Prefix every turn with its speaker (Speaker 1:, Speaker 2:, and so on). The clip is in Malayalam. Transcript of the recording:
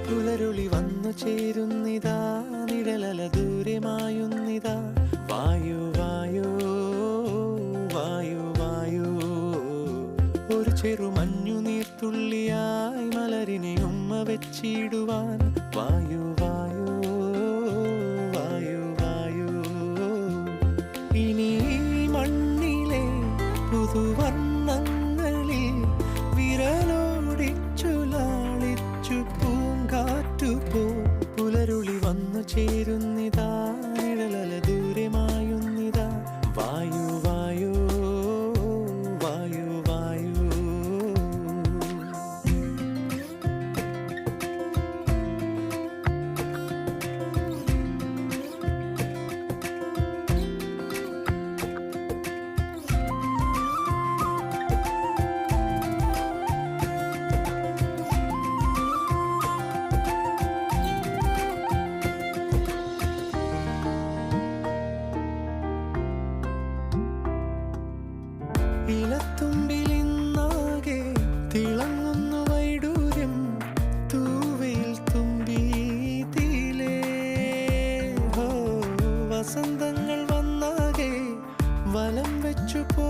Speaker 1: പുലരുളി വന്നു ചേരുന്നിതാ, നിഴലല ദൂരെ മായുന്നിതാ. വായു വായു വായു വായു, ഒരു ചെറു മഞ്ഞു നീർത്തുള്ളിയായി മലരിനെ ഉമ്മ വെച്ചിടുവാൻ. വായു വായു വായു വായു, ഇനി മണ്ണിലെ പുതുവർണ്ണങ്ങളിൽ വിരലോടിച്ചു ലാളിച്ചു പൂങ്കാറ്റുപോ. പുലരുളി വന്നു ചേരുന്നിതാ, നിഴലല ദൂരെ മായുന്നിതാ. വായു വായു വായു വായു. ഇലത്തുമ്പിലിന്നാകെ തിളങ്ങുന്നു വൈഡൂര്യം, തൂവയിൽ തുമ്പീതിലേ. വസന്തങ്ങൾ വന്നാകെ വലം വെച്ചു പോ